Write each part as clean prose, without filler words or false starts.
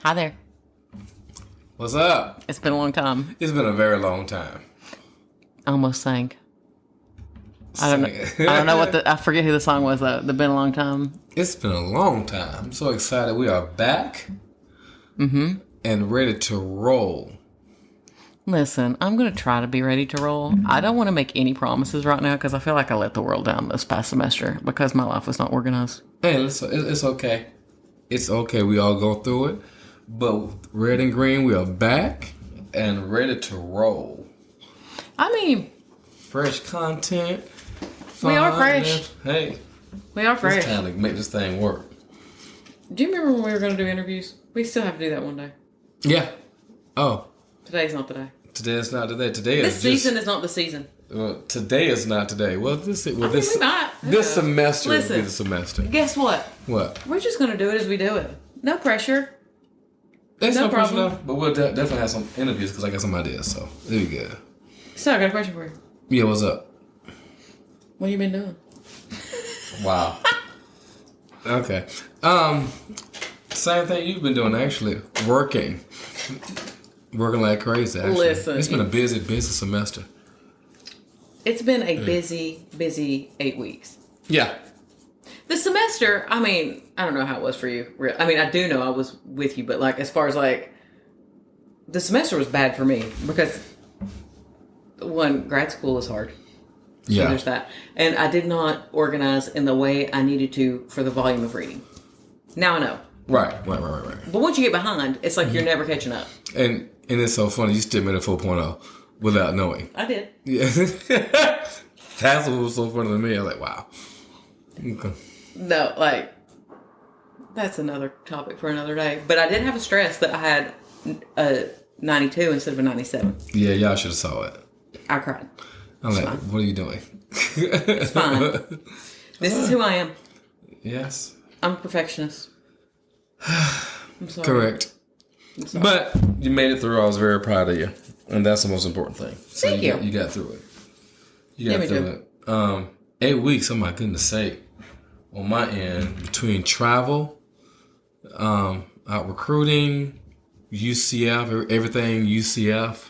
Hi there. What's up? It's been a long time. It's been a very long time. I almost sang. I don't know I forget who the song was though. The been a long time. It's been a long time. I'm so excited. We are back. And ready to roll. Listen, I'm going to try to be ready to roll. I don't want to make any promises right now because I feel like I let the world down this past semester because my life was not organized. Hey, it's okay. It's okay. We all go through it. But red and green, we are back and ready to roll. I mean, fresh content. We are fresh. Hey, we are fresh. It's time to make this thing work. Do you remember when we were going to do interviews? We still have to do that one day. Yeah. Oh. Today's not the day. Today is not today. This season is not the season. Today is not today. Well, this we might. This semester will be the semester. Guess what? What? We're just going to do it as we do it. No pressure. There's no problem. Pressure, but we'll definitely have some interviews because I got some ideas. So there you go. So I got a question for you. Yeah, what's up? What have you been doing? Wow. Okay. Same thing you've been doing actually. Working like crazy. Actually, listen, it's been a busy semester. It's been a busy 8 weeks. Yeah. The semester, I mean, I don't know how it was for you. I mean, I do know I was with you, but like as far as like the semester was bad for me because one, grad school is hard. So yeah. There's that. And I did not organize in the way I needed to for the volume of reading. Now I know. Right. But once you get behind, it's like you're never catching up. And it's so funny. You still made a 4.0 without knowing. I did. Yeah. That's what was so funny to me. I was like, wow. Okay. No, like, that's another topic for another day. But I did have a stress that I had a 92 instead of a 97. Yeah, y'all should have saw it. I cried. I'm like, what are you doing? It's fine. This is who I am. Yes. I'm a perfectionist. I'm sorry. Correct. I'm sorry. But you made it through. I was very proud of you. And that's the most important thing. So Thank you. You got through it. You got through it. 8 weeks, oh my goodness sake. On my end, between travel, out recruiting, UCF, everything UCF,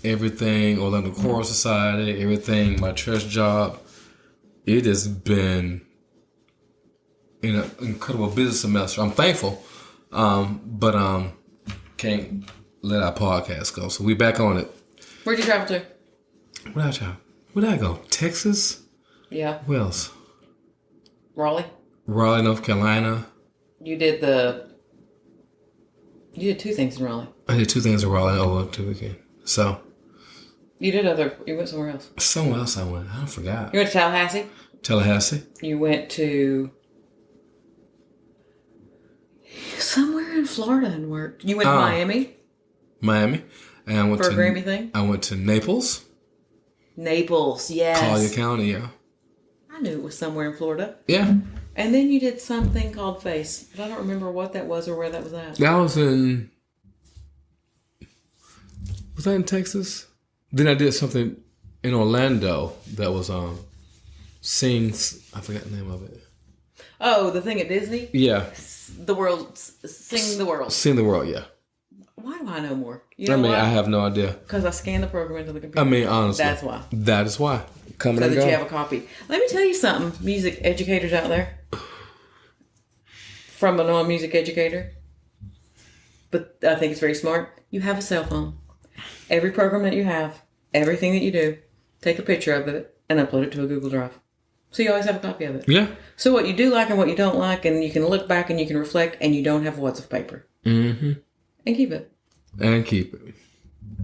everything Orlando Choral Society, everything, my church job. It has been an incredible business semester. I'm thankful, but can't let our podcast go. So we back on it. Where'd you travel to? Where'd I go? Texas? Yeah. Where else? Raleigh, North Carolina. You did two things in Raleigh. I did 2 things in Raleigh over 2 weekends. So. You went somewhere else. Somewhere else I went. I forgot. You went to Tallahassee? Tallahassee. You went to somewhere in Florida and worked. You went to Miami? Miami. And I went for a Grammy thing? I went to Naples. Naples, yes. Collier County, yeah. I knew it was somewhere in Florida. Yeah. And then you did something called Face, but I don't remember what that was or where that was at. That was in... Was that in Texas? Then I did something in Orlando that was Sings. I forgot the name of it. Oh, the thing at Disney? Yeah. Sing the World. Sing the World, yeah. Why do I know more? You know why? I have no idea. Because I scanned the program into the computer. I mean, honestly. That's why. That is why. Coming so and that go. you have a copy. Let me tell you something, music educators out there. From a non-music educator. But I think it's very smart. You have a cell phone. Every program that you have, everything that you do, take a picture of it and upload it to a Google Drive. So you always have a copy of it. Yeah. So what you do like and what you don't like, and you can look back and you can reflect, and you don't have wads of paper. Mm-hmm. And keep it.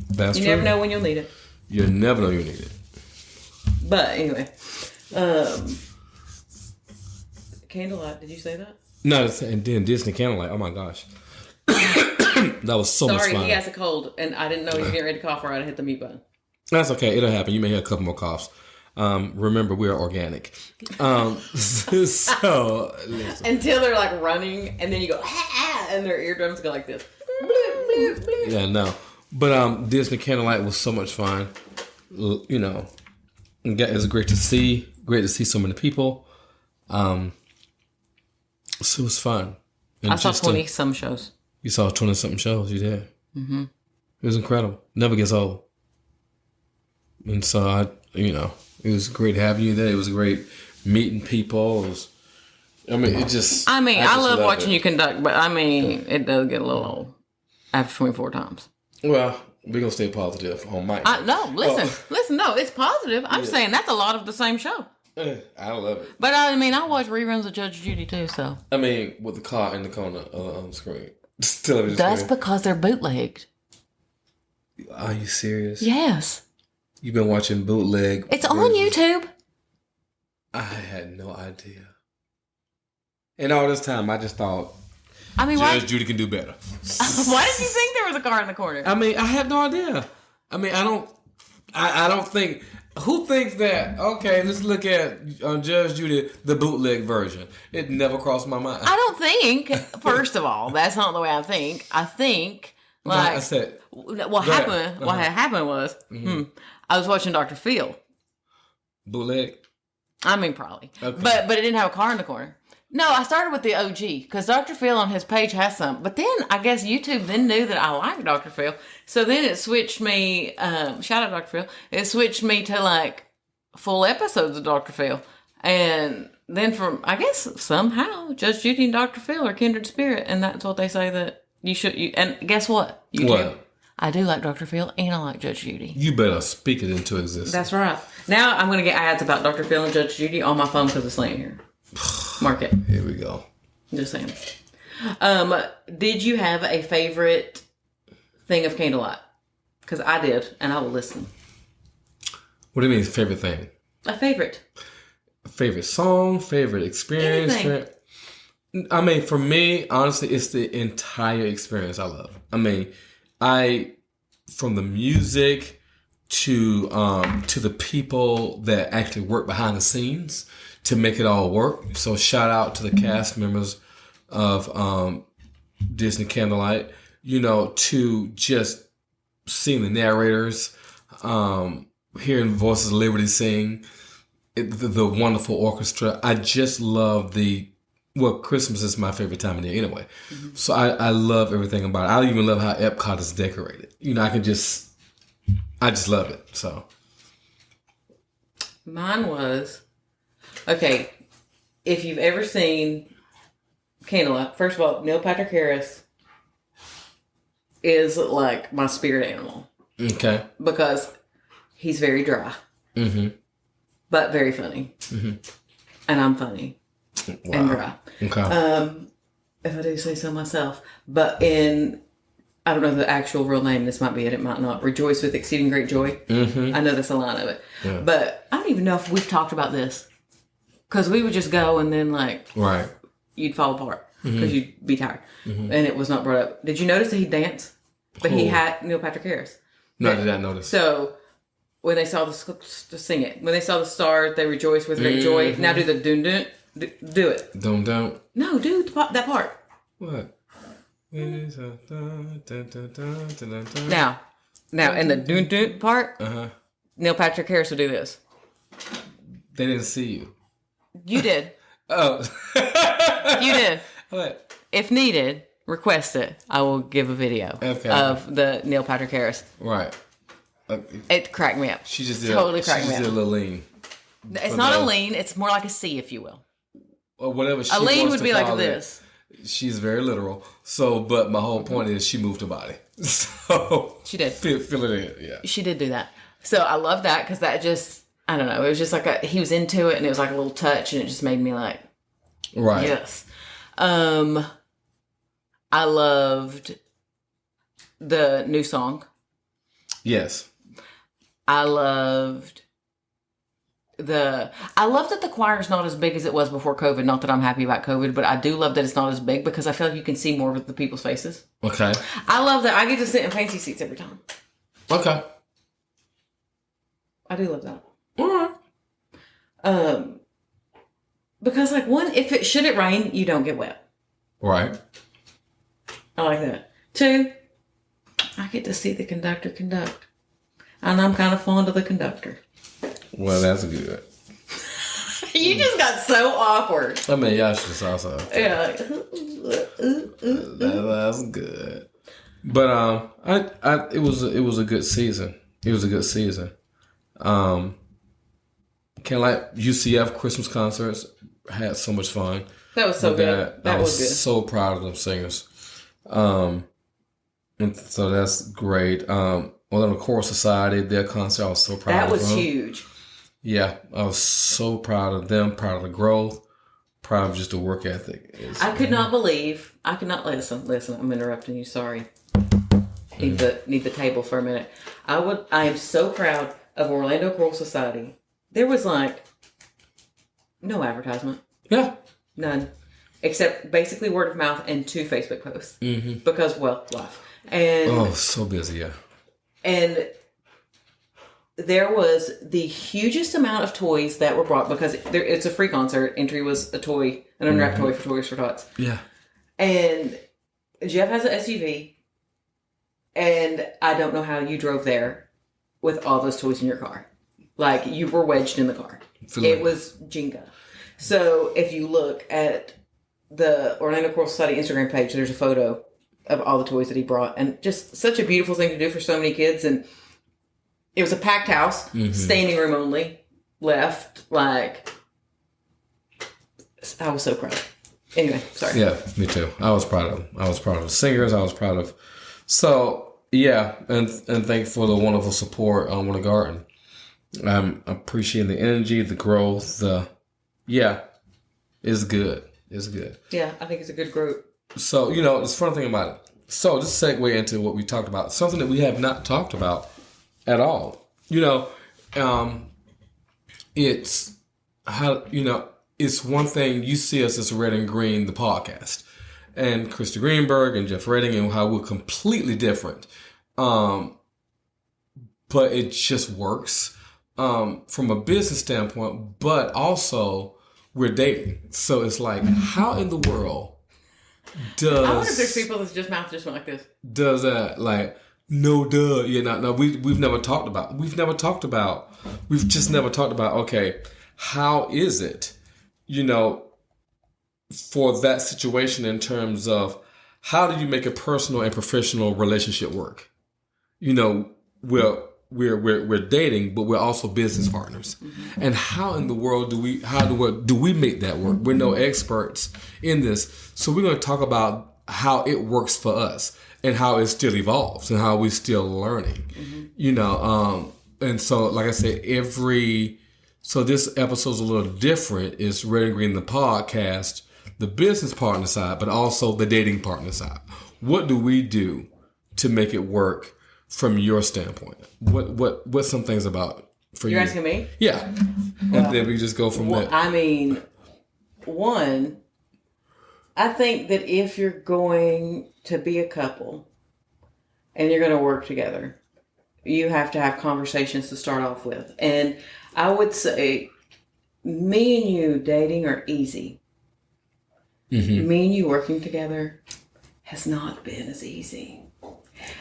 That's you true. never know when you'll need it. You'll never know you need it. But anyway, Candlelight. Did you say that? No, and then Disney Candlelight. Oh my gosh. That was so much fun. Sorry, he has a cold, and I didn't know he was getting ready to cough right. I hit the mute button. That's okay. It'll happen. You may hear a couple more coughs. Remember, we are organic. So listen. Until they're like running, and then you go, and their eardrums go like this. Yeah, no. But Disney Candlelight was so much fun. You know, it was great to see so many people. So it was fun. And I saw 20 some shows. You saw 20 something shows. You did. Mm-hmm. It was incredible. Never gets old. And so it was great having you there. It was great meeting people. I love watching you conduct, but it does get a little old after 24 times. Well, we're going to stay positive on my end. Listen, no, it's positive. I'm saying that's a lot of the same show. I love it. But I watch reruns of Judge Judy too, so. With the car in the corner on the screen. Television That's screen. because they're bootlegged. Are you serious? Yes. You've been watching bootleg. It's on YouTube. I had no idea. And all this time, I just thought, Judge Judy can do better. Why did you think there was a car in the corner? I had no idea. I don't think. Who thinks that? Okay, let's look at Judge Judy, the bootleg version. It never crossed my mind. I don't think. First of all, that's not the way I think. I think like I said. What happened? Uh-huh. What had happened was I was watching Dr. Phil. Bootleg. Probably, okay. But it didn't have a car in the corner. No, I started with the OG because Dr. Phil on his page has some. But then I guess YouTube then knew that I liked Dr. Phil. So then it switched me, shout out Dr. Phil, it switched me to like full episodes of Dr. Phil. And then I guess somehow Judge Judy and Dr. Phil are kindred spirit. And that's what they say that you should, and guess what? You do. I do like Dr. Phil and I like Judge Judy. You better speak it into existence. That's right. Now I'm going to get ads about Dr. Phil and Judge Judy on my phone because it's laying here. Mark it. Here we go. Just saying. Did you have a favorite thing of Candlelight? Because I did, and I will listen. What do you mean, favorite thing? A favorite. Favorite song, favorite experience. For me, honestly, it's the entire experience I love. From the music to the people that actually work behind the scenes to make it all work. So shout out to the cast members of Disney Candlelight, to just seeing the narrators, hearing Voices of Liberty sing, the wonderful orchestra. I just love Christmas is my favorite time of the year anyway. Mm-hmm. So I love everything about it. I even love how Epcot is decorated. I just love it. So mine was, okay, if you've ever seen Candlelight, first of all, Neil Patrick Harris is like my spirit animal. Okay. Because he's very dry. Mm-hmm. But very funny. Mm-hmm. And I'm funny. Wow. And dry. Okay. If I do say so myself. But I don't know the actual real name, this might be it might not. Rejoice with Exceeding Great Joy. Mm-hmm. I know that's a line of it. Yeah. But I don't even know if we've talked about this. Because we would just go and then right, you'd fall apart. Because you'd be tired. Mm-hmm. And it was not brought up. Did you notice that he danced? But he had Neil Patrick Harris. No, I did not notice. So when they saw sing it. When they saw the stars, they rejoiced with great joy. Now do the dun-dun. Do it. Don't. No, do that part. What? Now, in the dun-dun part, Neil Patrick Harris will do this. They didn't see you. You did. Oh. You did. What? If needed, request it. I will give a video of the Neil Patrick Harris. Right. It cracked me up. She just did a little lean. It's not a lean. It's more like a C, if you will. Or whatever. A lean would be like this. She's very literal. So, but my whole point is she moved her body. So she did. Fill it in. Yeah. She did do that. So I love that because that just, I don't know. It was just like he was into it and it was like a little touch and it just made me like, right. Yes. I loved the new song. Yes. I loved that the choir is not as big as it was before COVID. Not that I'm happy about COVID, but I do love that it's not as big because I feel like you can see more of the people's faces. Okay. I love that I get to sit in fancy seats every time. Okay. I do love that. All right. Because if it rain, you don't get wet. Right. I like that. 2, I get to see the conductor conduct. And I'm kind of fond of the conductor. Well, that's good. You just got so awkward. I mean, y'all should saw something. Yeah. That's good. But it was a good season. It was a good season. Kind of like UCF Christmas concerts. Had so much fun. That was so good. That was good. So proud of them singers. And so that's great. Well, the Choral Society, their concert, I was so proud of them. That was huge. Yeah, I was so proud of them, proud of the growth, proud of just the work ethic. I could not listen, I'm interrupting you, sorry. Need the table for a minute. I am so proud of Orlando Choral Society. There was like no advertisement. Yeah. None. Except basically word of mouth and 2 Facebook posts. Mm-hmm. Because, well, life. And so busy, yeah. And there was the hugest amount of toys that were brought because it's a free concert. Entry was a toy, an unwrapped toy for Toys for Tots. Yeah. And Jeff has an SUV. And I don't know how you drove there with all those toys in your car. Like, you were wedged in the car. It was Jenga. So, if you look at the Orlando Choral Society Instagram page, there's a photo of all the toys that he brought. And just such a beautiful thing to do for so many kids. And it was a packed house, standing room only, left. Like, I was so proud. Anyway, sorry. Yeah, me too. I was proud of them. I was proud of the singers. I was proud of... So, yeah, and thank you for the wonderful support on Winter Garden. I'm appreciating the energy, the growth, it's good. It's good. Yeah, I think it's a good group. So, it's a fun thing about it. So, just segue into what we talked about. Something that we have not talked about at all. It's how, it's one thing you see us as Red and Green, the podcast, and Krista Greenberg and Jeff Redding, and how we're completely different. But it just works from a business standpoint, but also we're dating. So it's like, how in the world does... I wonder if there's people that's mouth just went like this. Does that, like, no, duh. Yeah, no, we've never talked about, we've just never talked about, okay, how is it, for that situation in terms of how do you make a personal and professional relationship work? We're dating, but we're also business partners. Mm-hmm. And how in the world do we make that work? We're no experts in this. So we're going to talk about how it works for us and how it still evolves and how we're still learning, and so, like I said, so this episode's a little different. It's Red and Green, the podcast, the business partner side, but also the dating partner side. What do we do to make it work from your standpoint? What's some things about for you? You're asking me? Yeah. Well, and then we just go from there. I mean, one, I think that if you're going to be a couple and you're going to work together, you have to have conversations to start off with. And I would say me and you dating are easy. Mm-hmm. Me and you working together has not been as easy.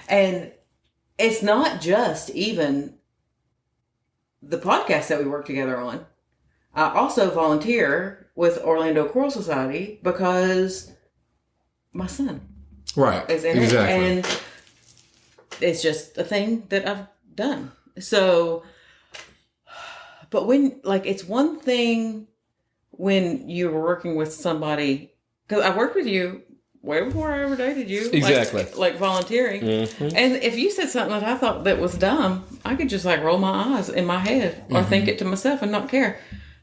And it's not just even the podcast that we work together on. I also volunteer with Orlando Choral Society because my son is in it. And it's just a thing that I've done. So, but it's one thing when you're working with somebody, because I worked with you way before I ever dated you. Exactly. Like volunteering. Mm-hmm. And if you said something that I thought that was dumb, I could just roll my eyes in my head or think it to myself and not care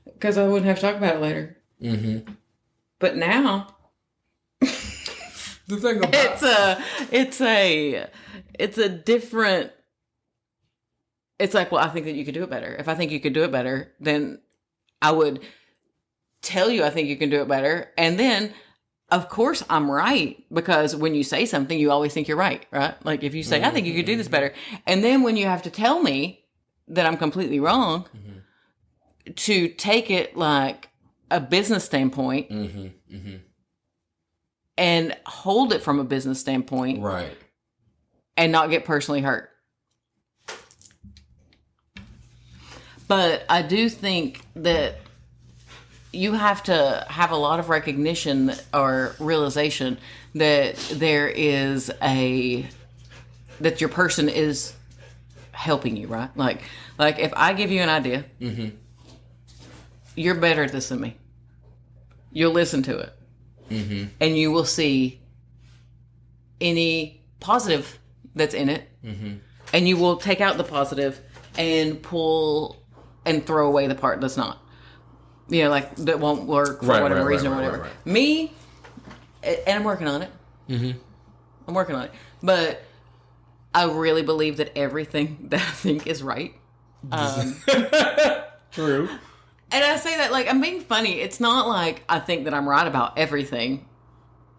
because I wouldn't have to talk about it later. Mm-hmm. But now, the thing about it's a different. It's like, well, I think that you could do it better. If I think you could do it better, then I would tell you I think you can do it better, and then. Of course I'm right, because when you say something, you always think you're right? Like if you say, I think you could do this better. And then when you have to tell me that I'm completely wrong, to take it like a business standpoint and hold it from a business standpoint. Right. And not get personally hurt. But I do think that you have to have a lot of recognition or realization that that your person is helping you, right? Like if I give you an idea, you're better at this than me. You'll listen to it, and you will see any positive that's in it, and you will take out the positive and pull and throw away the part that's not. Like that won't work for whatever reason or whatever. Right. Me, and I'm working on it. I'm working on it. But I really believe that everything that I think is right. True. And I say that like I'm being funny. It's not like I think that I'm right about everything.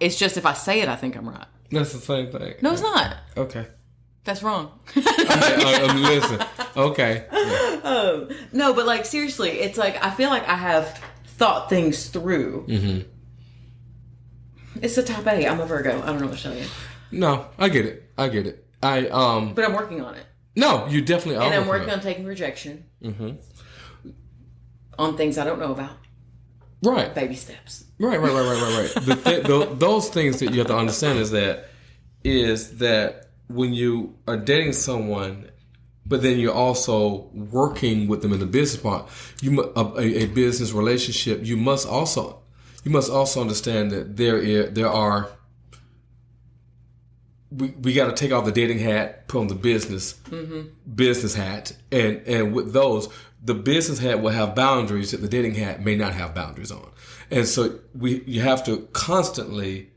It's just if I say it, I think I'm right. That's the same thing. No, it's not. Okay. That's wrong. Listen. Okay. Yeah. No, but like seriously, it's like I feel like I have thought things through. It's a type A. I'm a Virgo. I don't know what to tell you. No, I get it. But I'm working on it. No, you definitely are. And I'm working on taking rejection. On things I don't know about. Right. Baby steps. Right. Those things that you have to understand is that when you are dating someone, but then you're also working with them in the business part, a business relationship, you must also understand that there are. We got to take off the dating hat, put on the business hat, and with those, the business hat will have boundaries that the dating hat may not have boundaries on, and so you have to constantly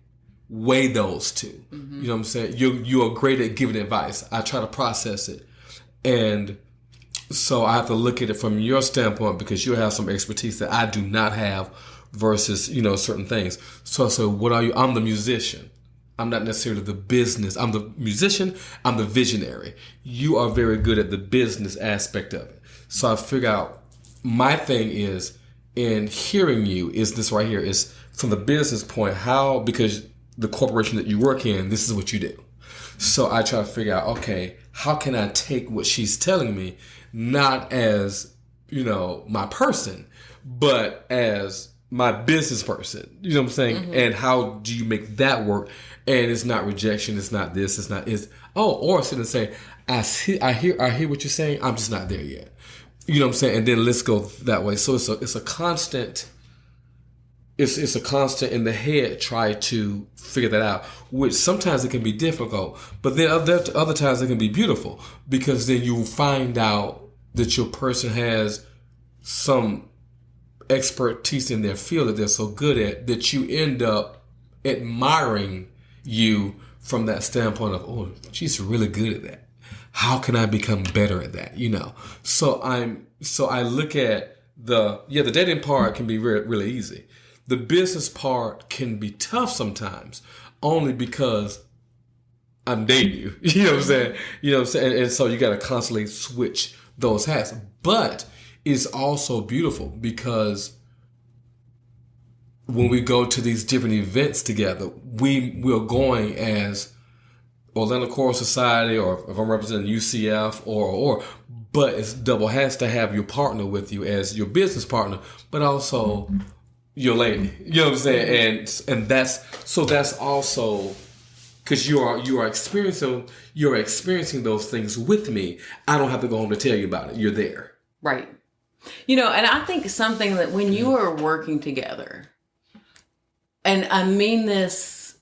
weigh those two. You know what I'm saying? You are great at giving advice. I try to process it, and so I have to look at it from your standpoint because you have some expertise that I do not have versus certain things. So what are you? I'm the musician. I'm not necessarily the business. I'm the musician. I'm the visionary. You are very good at the business aspect of it. So I figure out my thing is in hearing you is this right here is from the business point, because the corporation that you work in, this is what you do. So I try to figure out, okay, how can I take what she's telling me, not as, my person, but as my business person, you know what I'm saying? And how do you make that work? And it's not rejection. It's not this. Or sit and say, I hear what you're saying. I'm just not there yet. You know what I'm saying? And then let's go that way. So it's a constant. It's a constant in the head. Try to figure that out. Which sometimes it can be difficult, but then other times it can be beautiful because then you find out that your person has some expertise in their field that they're so good at that you end up admiring you from that standpoint of, oh, she's really good at that. How can I become better at that? So I look at the dating part can be really, really easy. The business part can be tough sometimes only because I'm dating you. You know what I'm saying? And so you got to constantly switch those hats. But it's also beautiful because when we go to these different events together, we're going as Orlando Choral Society, or if I'm representing UCF, but it's double hats to have your partner with you as your business partner, but also your lady. You know what I'm saying? And that's also because you are experiencing those things with me. I don't have to go home to tell you about it. You're there. Right. And I think something that when you are working together, and I mean this,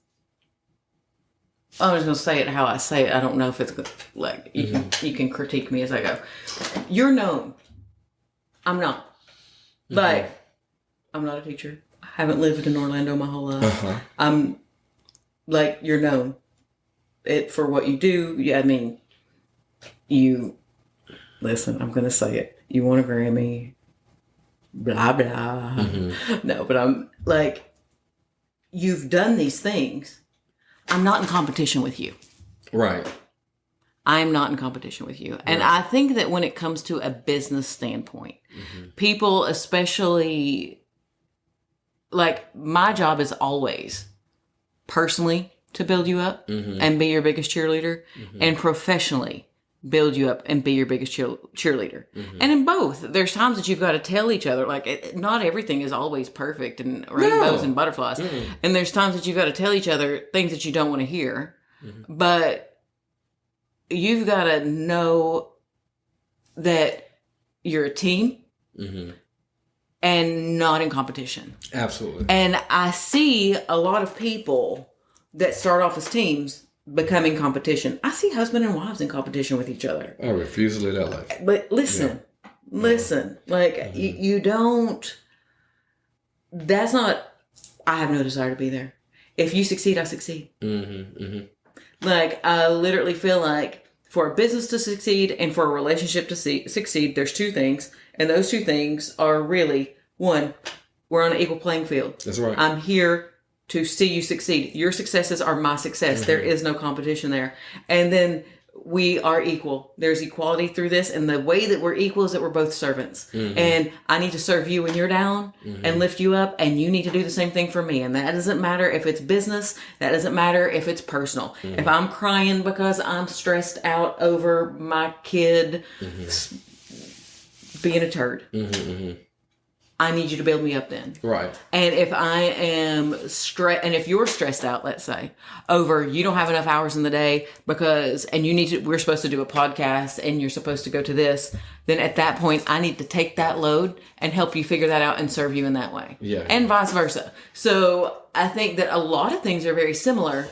I'm just going to say it how I say it. I don't know if it's like, you can critique me as I go. You're known. I'm not. Like, I'm not a teacher. I haven't lived in Orlando my whole life. I'm like, you're known for what you do. Yeah, I mean, listen, I'm going to say it. You want a Grammy, blah, blah. No, but I'm like, you've done these things. I'm not in competition with you. Right. I'm not in competition with you. And I think that when it comes to a business standpoint, people especially, like, my job is always personally to build you up and be your biggest cheerleader, and professionally build you up and be your biggest cheerleader. And in both, there's times that you've got to tell each other, like, not everything is always perfect and rainbows and butterflies. And there's times that you've got to tell each other things that you don't want to hear. But you've got to know that you're a team and not in competition. Absolutely. And I see a lot of people that start off as teams becoming competition. I see husband and wives in competition with each other. I refuse to live that life. But listen, like you don't, that's not, I have no desire to be there. If you succeed, I succeed. Like, I literally feel like for a business to succeed and for a relationship to succeed, there's two things. And those two things are really, one, we're on an equal playing field. That's right. I'm here to see you succeed. Your successes are my success. There is no competition there. And then we are equal. There's equality through this. And the way that we're equal is that we're both servants. And I need to serve you when you're down and lift you up. And you need to do the same thing for me. And that doesn't matter if it's business. That doesn't matter if it's personal. If I'm crying because I'm stressed out over my kid being a turd, I need you to build me up then. Right. And if I am and if you're stressed out, let's say, over you don't have enough hours in the day because, and you need to, we're supposed to do a podcast and you're supposed to go to this, then at that point, I need to take that load and help you figure that out and serve you in that way. Yeah. And vice versa. So I think that a lot of things are very similar,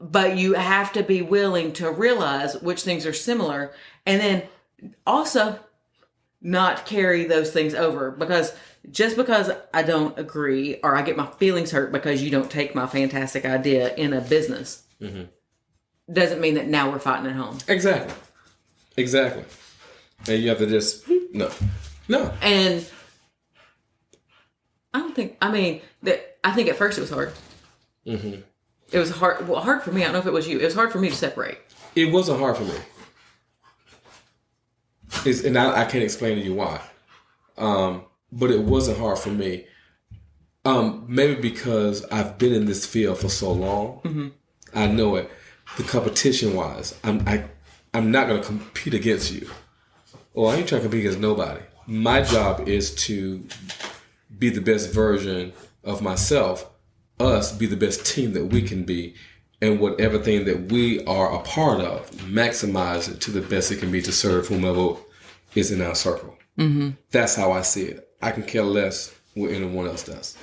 but you have to be willing to realize which things are similar and then also not carry those things over, because just because I don't agree or I get my feelings hurt because you don't take my fantastic idea in a business doesn't mean that now we're fighting at home. Exactly. And you have to just, no. And I don't think, I think at first it was hard. It was hard for me. I don't know if it was you. It was hard for me to separate. It wasn't hard for me. And I can't explain to you why. But it wasn't hard for me. Maybe because I've been in this field for so long. I know it. The competition wise, I'm not going to compete against you. I ain't trying to compete against nobody. My job is to be the best version of myself, us be the best team that we can be, and whatever thing that we are a part of, maximize it to the best it can be to serve whomever is in our circle. That's how I see it. I can care less what anyone else does.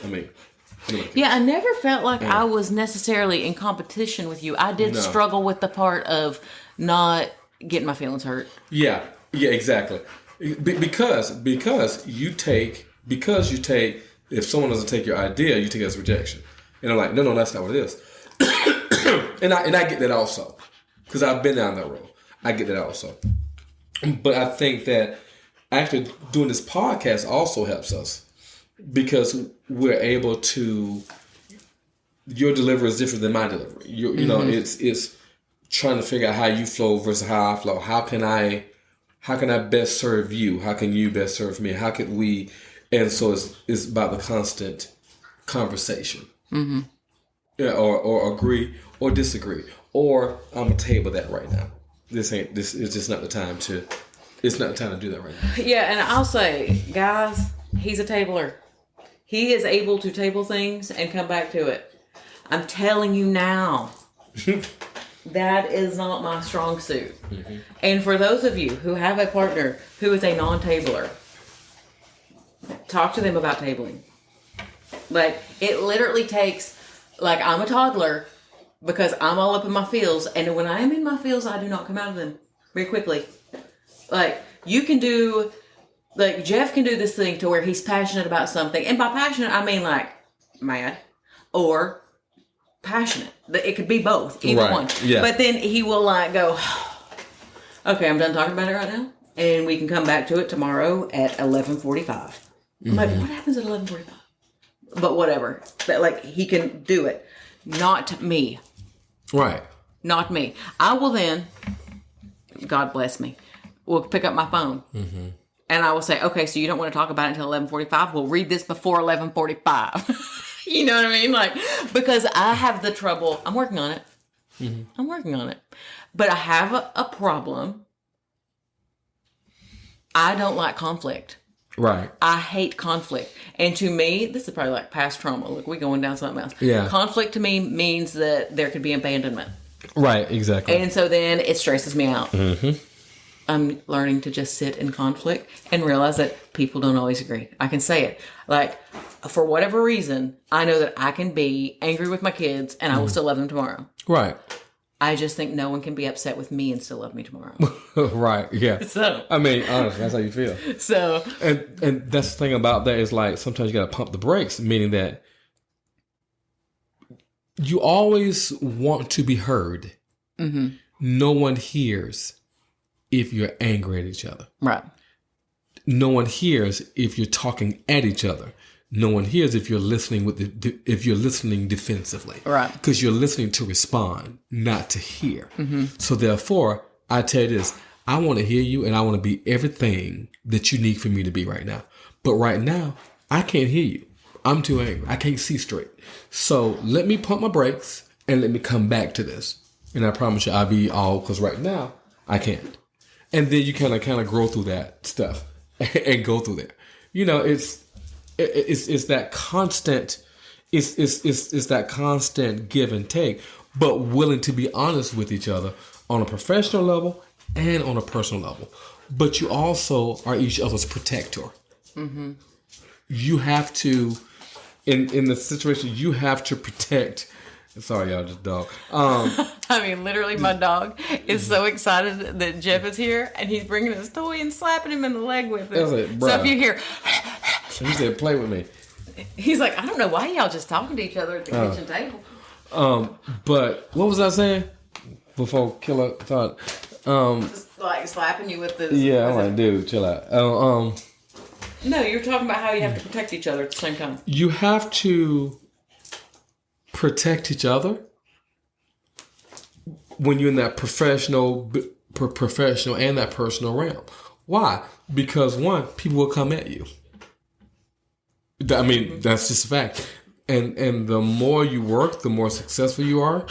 Yeah, I never felt like I was necessarily in competition with you. I did struggle with the part of not getting my feelings hurt. Yeah, exactly. Because you take, if someone doesn't take your idea, you take it as rejection. And I'm like, no, that's not what it is. And I get that also, because I've been down that road. I get that also. But I think that actually doing this podcast also helps us, because we're able to, your delivery is different than my delivery. You know, it's trying to figure out how you flow versus how I flow. How can I best serve you? How can you best serve me? How can we? And so it's about the constant conversation. Yeah, or agree or disagree, or I'm gonna table that right now. This is just not the time to. It's not the time to do that right now. Yeah, and I'll say, guys, he's a tabler. He is able to table things and come back to it. I'm telling you now, that is not my strong suit. And for those of you who have a partner who is a non-tabler, talk to them about tabling. Like, it literally takes, like, I'm a toddler because I'm all up in my feels, and when I am in my feels, I do not come out of them very quickly. Like, you can do, like, Jeff can do this thing to where he's passionate about something, and by passionate, I mean, like, mad or passionate. It could be both, either one. Yeah. But then he will, like, go, okay, I'm done talking about it right now, and we can come back to it tomorrow at 11:45. I'm like, what happens at 11:45? But whatever. But, like, he can do it. Not me. Right. Not me. I will then, God bless me, will pick up my phone. And I will say, okay, so you don't want to talk about it until 11:45? We'll read this before 11:45. You know what I mean? Like, because I have the trouble. I'm working on it. I'm working on it. But I have a problem. I don't like conflict. Right. I hate conflict. And to me, this is probably like past trauma. Look, we're going down something else. Yeah. Conflict to me means that there could be abandonment. Right, exactly. And so then it stresses me out. Mm-hmm. I'm learning to just sit in conflict and realize that people don't always agree. I can say it. Like, for whatever reason, I know that I can be angry with my kids and I will still love them tomorrow. Right. I just think no one can be upset with me and still love me tomorrow. Right, yeah. So, I mean, honestly, that's how you feel. So, And that's the thing about that is like sometimes you got to pump the brakes, meaning that you always want to be heard. mm-hmm. No one hears if you're angry at each other. Right. No one hears if you're talking at each other. No one hears if you're listening if you're listening defensively. Right. Because you're listening to respond, not to hear. Mm-hmm. So therefore, I tell you this, I want to hear you and I want to be everything that you need for me to be right now. But right now, I can't hear you. I'm too angry. I can't see straight. So let me pump my brakes and let me come back to this. And I promise you I'll be all, because right now, I can't. And then you kind of grow through that stuff and go through there. You know, it's that constant, it's that constant give and take, but willing to be honest with each other on a professional level and on a personal level. But you also are each other's protector. Mm-hmm. You have to, in the situation, you have to protect. Sorry, y'all, just dog. I mean, literally, my dog is so excited that Jeff is here, and he's bringing his toy and slapping him in the leg with it. Like, so if you hear, he said, "Play with me." He's like, I don't know why y'all just talking to each other at the kitchen table. But what was I saying before Killer thought? Just like slapping you with the. Yeah, I'm like, dude, chill out. No, you're talking about how you have to protect each other at the same time. You have to protect each other when you're in that professional and that personal realm. Why? Because one, people will come at you. I mean, that's just a fact. And the more you work, the more successful you are.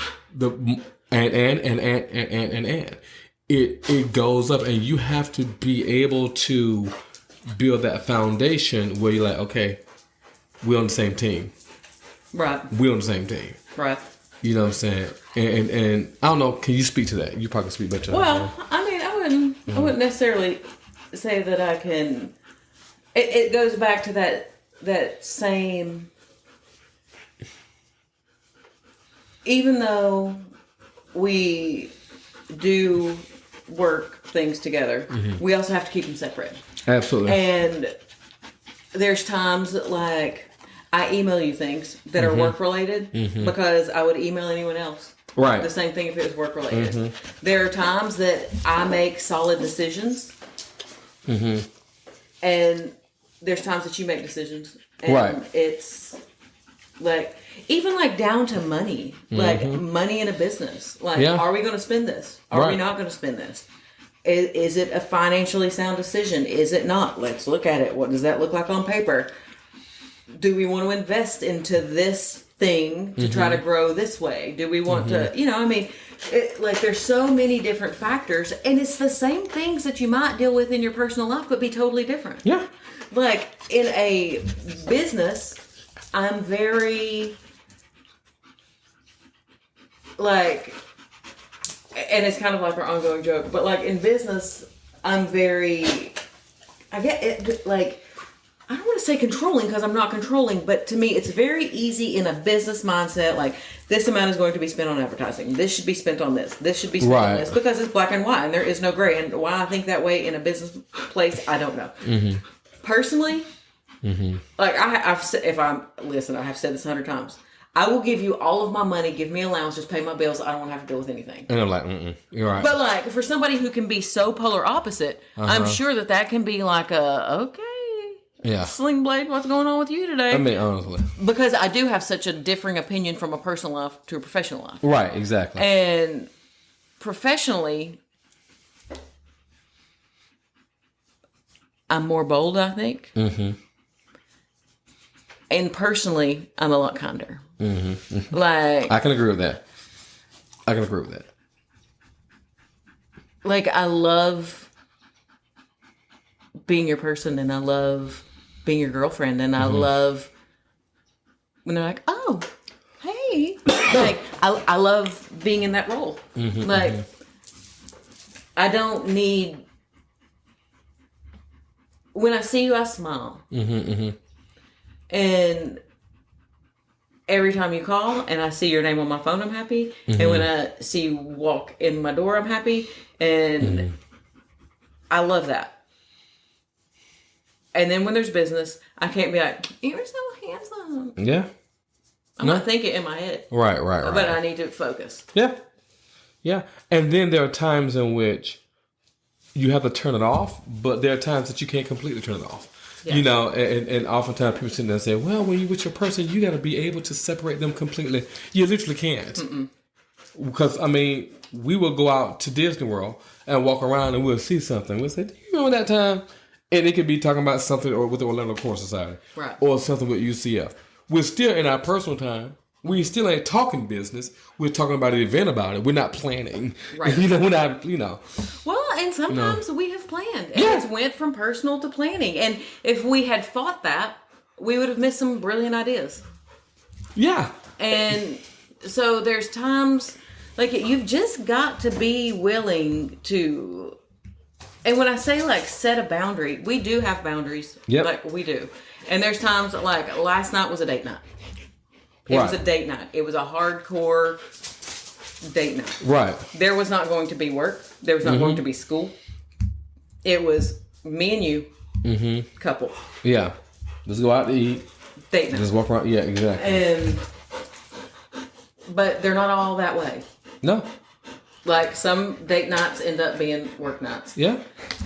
It goes up, and you have to be able to build that foundation where you're like, okay, we're on the same team. Right. We're on the same team. Right. You know what I'm saying? And I don't know, can you speak to that? You probably speak better. Well, I mean, I wouldn't necessarily say that I can. It goes back to that same. Even though we do work things together, we also have to keep them separate. Absolutely. And there's times that, like, I email you things that are work related because I would email anyone else. Right. The same thing if it was work related. There are times that I make solid decisions. And there's times that you make decisions. And right. It's like, even like down to money, like money in a business. Like, are we going to spend this? Are we not going to spend this? Is it a financially sound decision? Is it not? Let's look at it. What does that look like on paper? Do we want to invest into this thing to try to grow this way? Do we want to, I mean, like, there's so many different factors, and it's the same things that you might deal with in your personal life, but be totally different. Yeah. Like, in a business, I'm very, like, and it's kind of like our ongoing joke, but like in business, I'm very, I get it, like, I don't want to say controlling because I'm not controlling, but to me, it's very easy in a business mindset. Like, this amount is going to be spent on advertising. This should be spent on this. This should be spent on this, because it's black and white and there is no gray. And why I think that way in a business place, I don't know. Personally, like I've said, I have said this 100 times. I will give you all of my money, give me allowance, just pay my bills. I don't want to have to deal with anything. And I'm like, you're right. But like, for somebody who can be so polar opposite, I'm sure that can be like okay. Yeah. Sling Blade, what's going on with you today? I mean, honestly. Because I do have such a differing opinion from a personal life to a professional life. Right, exactly. And professionally, I'm more bold, I think. And personally, I'm a lot kinder. Like, I can agree with that. I can agree with that. Like, I love being your person, and I love being your girlfriend, and I love when they're like, oh, hey. Like, I love being in that role. Like, I don't need... When I see you, I smile. And every time you call and I see your name on my phone, I'm happy. And when I see you walk in my door, I'm happy. And I love that. And then when there's business, I can't be like, you're so handsome. Yeah. I'm not thinking in my head. Right. But I need to focus. Yeah. And then there are times in which you have to turn it off, but there are times that you can't completely turn it off. Yeah. You know, and oftentimes people sit there and say, well, when you're with your person, you got to be able to separate them completely. You literally can't. Because, I mean, we will go out to Disney World and walk around and we'll see something. We'll say, do you remember that time? And it could be talking about something or with the Orlando Core Society. Right. Or something with UCF. We're still in our personal time. We still ain't talking business. We're talking about an event about it. We're not planning. Right. We're not, Well, and sometimes we have planned. And it's went from personal to planning. And if we had thought that, we would have missed some brilliant ideas. Yeah. And so there's times, like, you've just got to be willing to... And when I say, like, set a boundary, we do have boundaries. Yep. Like, we do. And there's times, like, last night was a date night. It was a date night. It was a hardcore date night. Right. There was not going to be work. There was not going to be school. It was me and you, couple. Yeah. Let's go out to eat. Date night. Just walk around. Yeah, exactly. But they're not all that way. No. Like, some date nights end up being work nights. Yeah.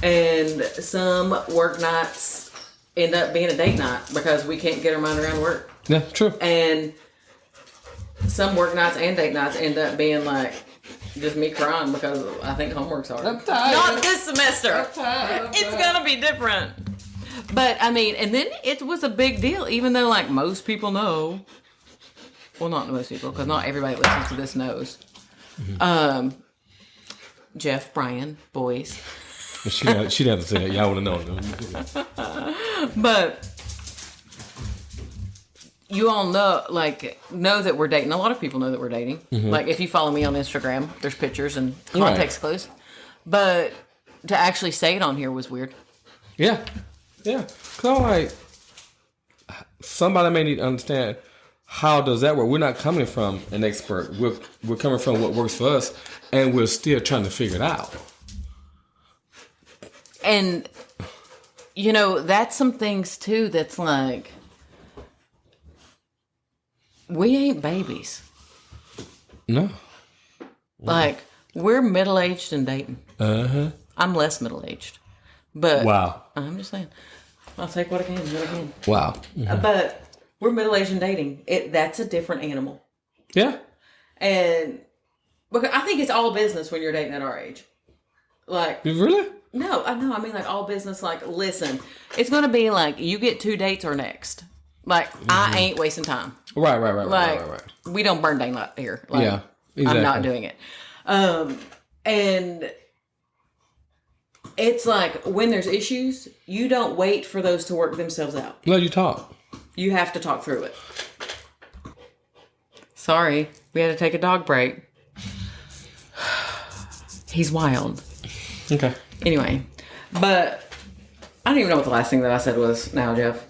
And some work nights end up being a date night because we can't get our mind around work. Yeah, true. And some work nights and date nights end up being like just me crying because I think homework's hard. I'm tired. Not this semester. I'm tired. It's gonna be different. But I mean, and then it was a big deal, even though like most people know. Well, not most people, because not everybody that listens to this knows. Jeff, Brian, boys. She didn't have to say that. Y'all would have known. But you all know that we're dating. A lot of people know that we're dating. Like, if you follow me on Instagram, there's pictures and context clues. But to actually say it on here was weird. Yeah. Yeah. Because like, somebody may need to understand, how does that work? We're not coming from an expert. We're coming from what works for us, and we're still trying to figure it out. And, that's some things, too, that's like, we ain't babies. No. Like, we're middle-aged and dating. I'm less middle-aged. But wow. I'm just saying. I'll take what I can, what I can. Wow. But we're middle-aged and dating. That's a different animal. Yeah. And because I think it's all business when you're dating at our age. Like, really? No, I know. I mean, like, all business, like, listen, it's going to be like, you get 2 dates or next. Like, I ain't wasting time. Right. Like, we don't burn daylight here. Like, yeah, exactly. I'm not doing it. And it's like, when there's issues, you don't wait for those to work themselves out. No, you talk. You have to talk through it. Sorry, we had to take a dog break. He's wild. Okay. Anyway, but I don't even know what the last thing that I said was now, Jeff.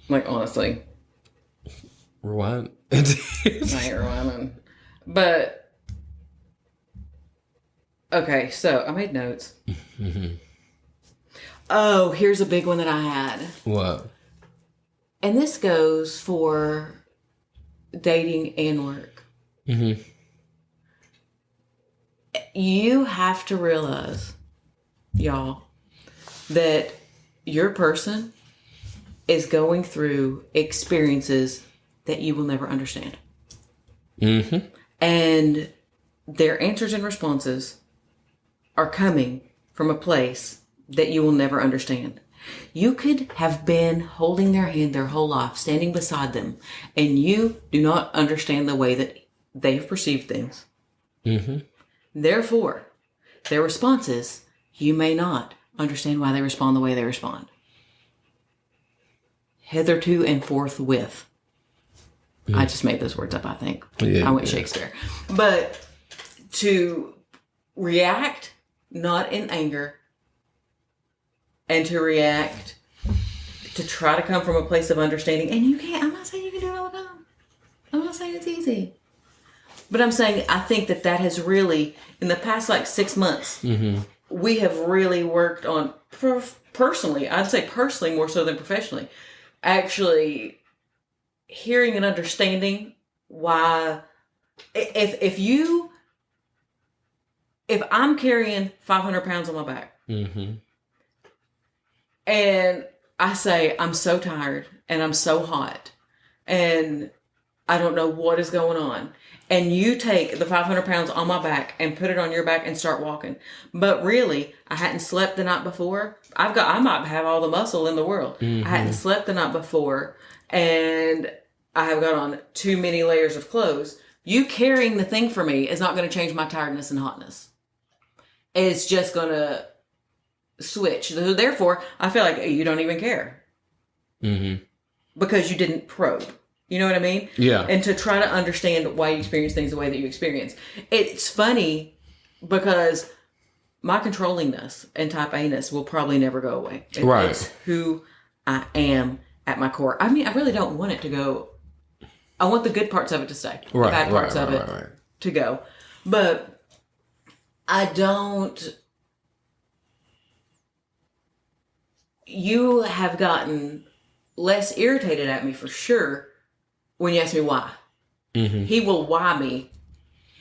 Like, honestly. Rewind. I hate rewinding. But, okay, so I made notes. Oh, here's a big one that I had. What? And this goes for dating and work. You have to realize, y'all, that your person is going through experiences that you will never understand. And their answers and responses are coming from a place that you will never understand. You could have been holding their hand their whole life, standing beside them, and you do not understand the way that they have perceived things. Mm-hmm. Therefore, their responses, you may not understand why they respond the way they respond. Hitherto and forthwith. I just made those words up, I think. I went Shakespeare. But to react not in anger, and to react, to try to come from a place of understanding. And you can't, I'm not saying you can do it all the time. I'm not saying it's easy. But I'm saying I think that has really, in the past 6 months, we have really worked on, personally, I'd say personally more so than professionally, actually hearing and understanding why, if I'm carrying 500 pounds on my back, and I say, I'm so tired and I'm so hot and I don't know what is going on. And you take the 500 pounds on my back and put it on your back and start walking. But really, I hadn't slept the night before. I might have all the muscle in the world. I hadn't slept the night before and I have got on too many layers of clothes. You carrying the thing for me is not going to change my tiredness and hotness. It's just going to switch. Therefore, I feel like you don't even care. Because you didn't probe. You know what I mean? Yeah. And to try to understand why you experience things the way that you experience. It's funny because my controllingness and type A-ness will probably never go away. It's who I am at my core. I mean, I really don't want it to go. I want the good parts of it to stay. The bad parts of it to go. But I don't. You have gotten less irritated at me for sure when you ask me why. He will why me,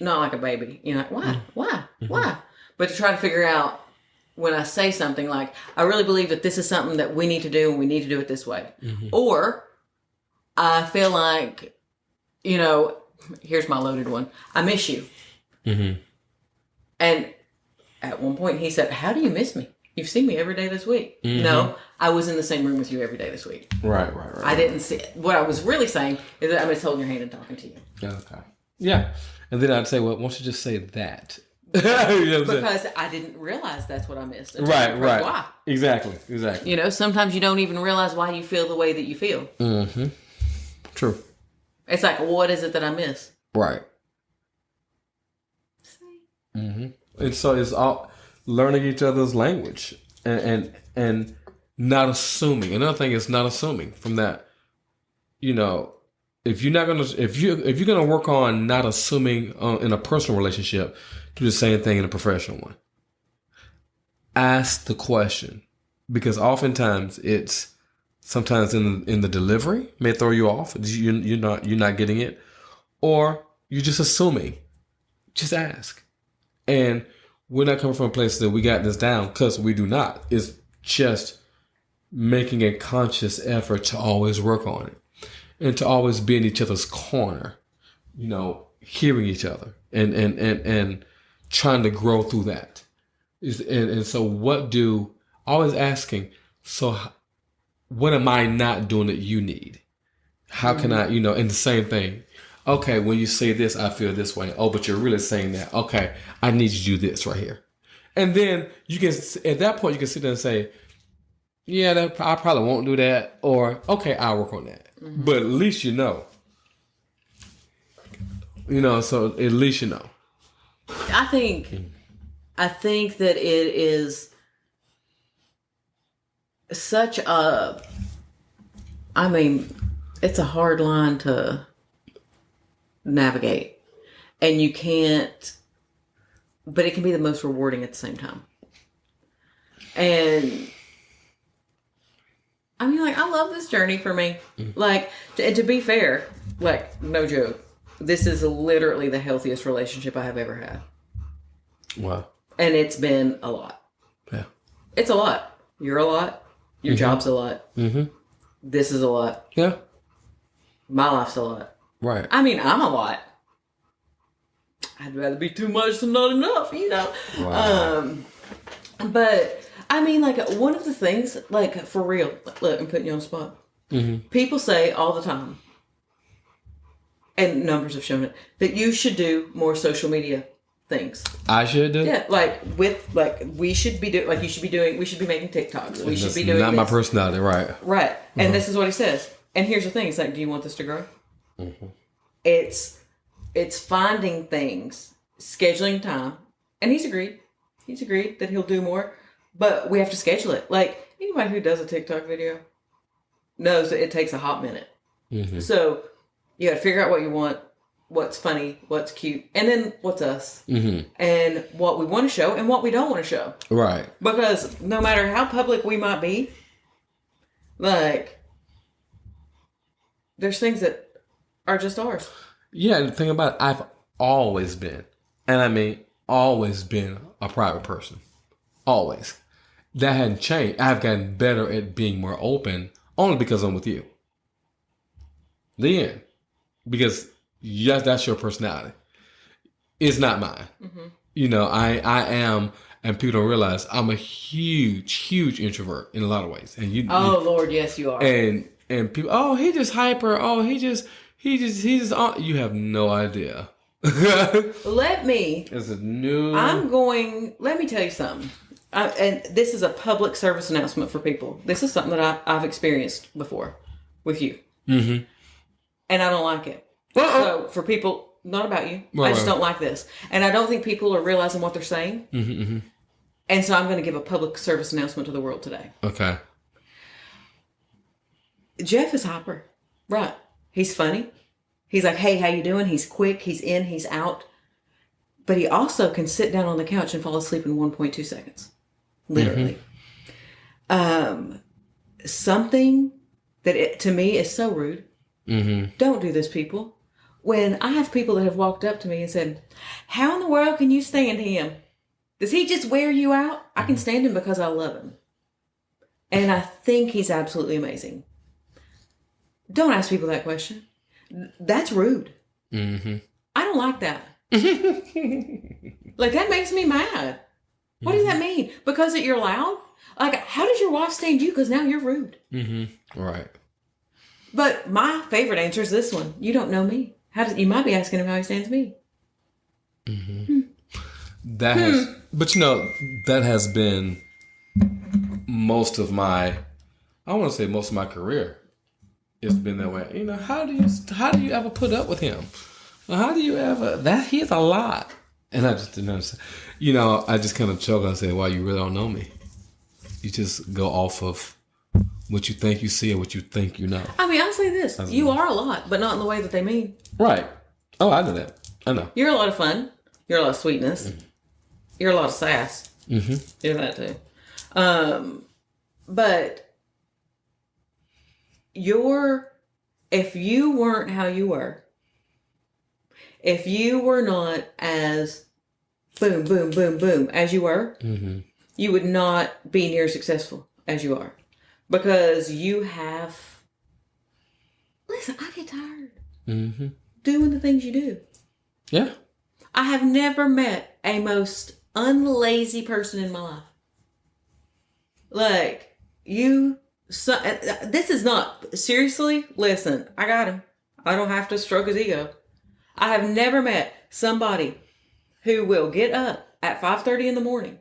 not like a baby. You're like, why? But to try to figure out when I say something like, I really believe that this is something that we need to do and we need to do it this way. Or I feel like, here's my loaded one. I miss you. And at one point he said, how do you miss me? You've seen me every day this week. No, I was in the same room with you every day this week. Right. I didn't see it. What I was really saying is that I'm just holding your hand and talking to you. Okay. Yeah. And then I'd say, well, why don't you just say that? Because I didn't realize that's what I missed. Right. Why? Exactly. Sometimes you don't even realize why you feel the way that you feel. True. It's like, what is it that I miss? Right. And so it's all learning each other's language and not assuming. Another thing is not assuming from that. If you're gonna work on not assuming in a personal relationship, do the same thing in a professional one. Ask the question, because oftentimes it's sometimes in the delivery may throw you off. You're not getting it, or you're just assuming. Just ask, and we're not coming from a place that we got this down, because we do not. It's just making a conscious effort to always work on it and to always be in each other's corner, hearing each other and trying to grow through that. And so always asking, so what am I not doing that you need? How can I, and the same thing. Okay, when you say this, I feel this way. Oh, but you're really saying that. Okay, I need you to do this right here. And then you can, at that point, you can sit there and say, yeah, I probably won't do that. Or, okay, I'll work on that. But at least you know. So at least you know. I think that it is such it's a hard line to navigate, and you can't, but it can be the most rewarding at the same time. And I love this journey for me. And to be fair, no joke, this is literally the healthiest relationship I have ever had. Wow. And it's been a lot. Yeah. It's a lot. You're a lot. Your job's a lot. This is a lot. Yeah. My life's a lot. Right. I'm a lot. I'd rather be too much than not enough, Wow. But one of the things, for real, look, I'm putting you on the spot. People say all the time, and numbers have shown it, that you should do more social media. things. I should do. Yeah, we should be doing we should be making TikToks. We should be doing not my personality, right? Right. And this is what he says. And here's the thing: it's like, do you want this to grow? Mm-hmm. It's finding things, scheduling time, and he's agreed. He's agreed that he'll do more, but we have to schedule it. Like anybody who does a TikTok video knows that it takes a hot minute. Mm-hmm. So you got to figure out what you want, what's funny, what's cute, and then what's us, and what we want to show and what we don't want to show. Right. Because no matter how public we might be, like, there's things that are just ours. Yeah, and the thing about it, I've always been, and I mean always been, a private person. Always. That hadn't changed. I've gotten better at being more open only because I'm with you. The end. Because yes, that's your personality. It's not mine. Mm-hmm. You know, I am, and people don't realize I'm a huge introvert in a lot of ways. And Lord, yes, you are. And people, oh, he just hyper. Oh, he just. You have no idea. Let me tell you something. And this is a public service announcement for people. This is something that I've experienced before with you. Mm-hmm. And I don't like it. So for people, not about you, I just don't like this. And I don't think people are realizing what they're saying. Mm-hmm, mm-hmm. And so I'm going to give a public service announcement to the world today. Okay. Jeff is hyper. Right. He's funny. He's like, hey, how you doing? He's quick. He's in. He's out. But he also can sit down on the couch and fall asleep in 1.2 seconds. Literally. Mm-hmm. Something that to me is so rude. Mm-hmm. Don't do this, people. When I have people that have walked up to me and said, how in the world can you stand him? Does he just wear you out? Mm-hmm. I can stand him because I love him. And I think he's absolutely amazing. Don't ask people that question. That's rude. Mm-hmm. I don't like that. Like, that makes me mad. What does that mean? Because you're loud? Like, how does your wife stand you? Because now you're rude. Mm-hmm. Right. But my favorite answer is this one. You don't know me. You might be asking him how he stands me. Mm-hmm. But you know, that has been most of my career. It's been that way. You know, how do you ever put up with him? How do you ever, he's a lot. And I just didn't understand. You know, I just kind of choke and say, well, you really don't know me. You just go off of what you think you see or what you think you know. I mean, I'll say this. You are a lot, but not in the way that they mean. Right. Oh, I know that. I know. You're a lot of fun. You're a lot of sweetness. Mm-hmm. You're a lot of sass. Mm-hmm. You're that too. But if you weren't how you were, if you were not as boom, boom, boom, boom as you were, mm-hmm. you would not be near as successful as you are. Because you have... Listen, I get tired mm-hmm. doing the things you do. Yeah. I have never met a most unlazy person in my life. Like, this is not... Seriously, listen, I got him. I don't have to stroke his ego. I have never met somebody who will get up at 5:30 in the morning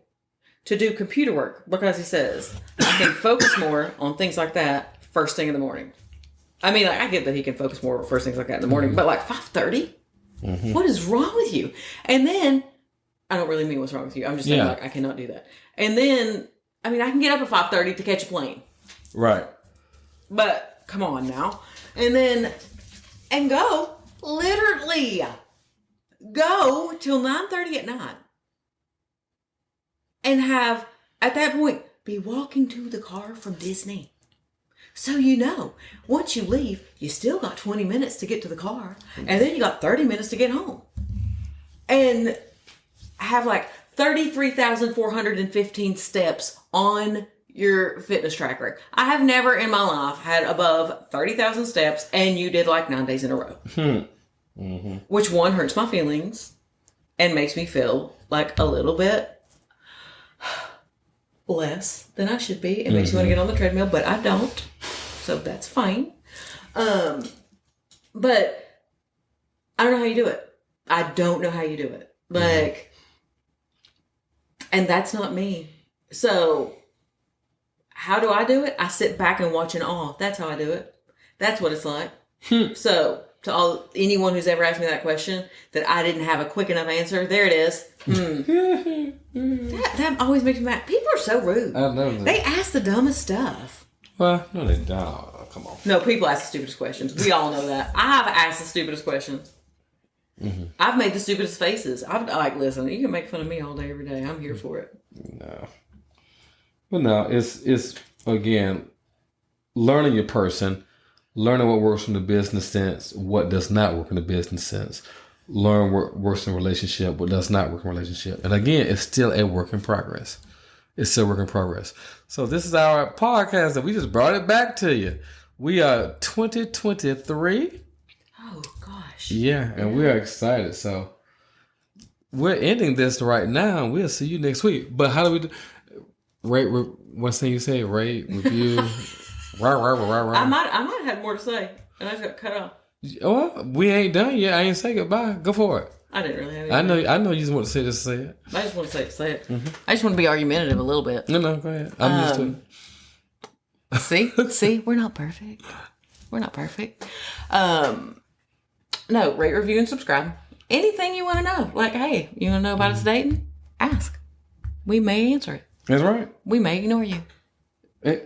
to do computer work because he says, I can focus more on things like that first thing in the morning. I mean, like, I get that he can focus more on first things like that in the morning, mm-hmm. but like 5:30? Mm-hmm. What is wrong with you? And then, I don't really mean what's wrong with you. I'm just saying, like, I cannot do that. And then, I mean, I can get up at 5:30 to catch a plane. Right. But, come on now. And go, literally, go till 9:30 at night. And have, at that point, be walking to the car from Disney. So you know, once you leave, you still got 20 minutes to get to the car. And then you got 30 minutes to get home. And have like 33,415 steps on your fitness tracker. I have never in my life had above 30,000 steps, and you did like 9 days in a row. Mm-hmm. Which one hurts my feelings and makes me feel like a little bit less than I should be. It makes me want to get on the treadmill, but I don't. So that's fine. But I don't know how you do it. I don't know how you do it. Like, And that's not me. So how do I do it? I sit back and watch in awe. That's how I do it. That's what it's like. So to anyone who's ever asked me that question that I didn't have a quick enough answer, there it is. That always makes me mad. People are so rude. I know that. They ask the dumbest stuff. Well, no, they don't. Oh, come on. No, people ask the stupidest questions. We all know that. I've asked the stupidest questions. Mm-hmm. I've made the stupidest faces. I'm like, listen, you can make fun of me all day, every day. I'm here for it. No. But no, it's again, learning your person, learning what works in the business sense, what does not work in the business sense. Learn what works in a relationship, what does not work in a relationship. And again, it's still a work in progress. It's still a work in progress. So this is our podcast that we just brought it back to you. We are 2023. Oh, gosh. Yeah, and we are excited. So we're ending this right now. We'll see you next week. But how do we do? Rate, what's the thing you say? Rate, review. I might have had more to say, and I just got cut off. Well, we ain't done yet. I ain't say goodbye. Go for it. I didn't really have anything. I know you just want to say this, say it. I just want to say it. Mm-hmm. I just want to be argumentative a little bit. No, go ahead. I'm used to it. See, we're not perfect. We're not perfect. No, rate, review, and subscribe. Anything you want to know. Like, hey, you want to know about us dating? Ask. We may answer it. That's right. We may ignore you. I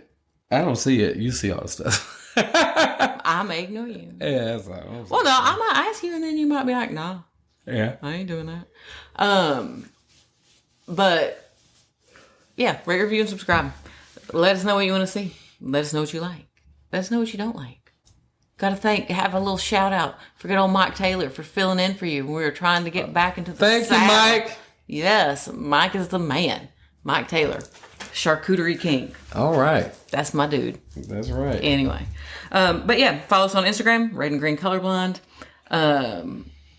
don't see it. You see all the stuff. I may ignore you. Yeah, that's all. Well, no, I might ask you, and then you might be like, nah. Yeah. I ain't doing that. But, yeah, rate, review, and subscribe. Let us know what you want to see. Let us know what you like. Let us know what you don't like. Got to have a little shout out for good old Mike Taylor for filling in for you when we were trying to get back into the Thank you, Mike. Yes, Mike is the man. Mike Taylor, charcuterie king. All right. That's my dude. That's right. Anyway. But yeah, follow us on Instagram, Red and Green Colorblind. I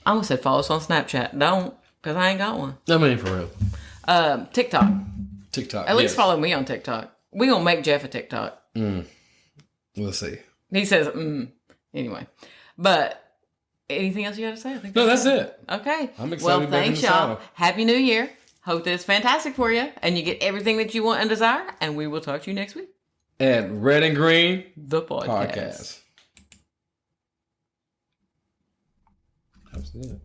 almost said follow us on Snapchat. Don't, because I ain't got one. I mean, for real. TikTok. TikTok. At least follow me on TikTok. We gonna make Jeff a TikTok. We'll see. He says, Anyway. But anything else you got to say? I think that's it. Okay. I'm excited. Well, thanks, y'all. Happy New Year. Hope that it's fantastic for you and you get everything that you want and desire. And we will talk to you next week. At Red and Green, the podcast. That's it.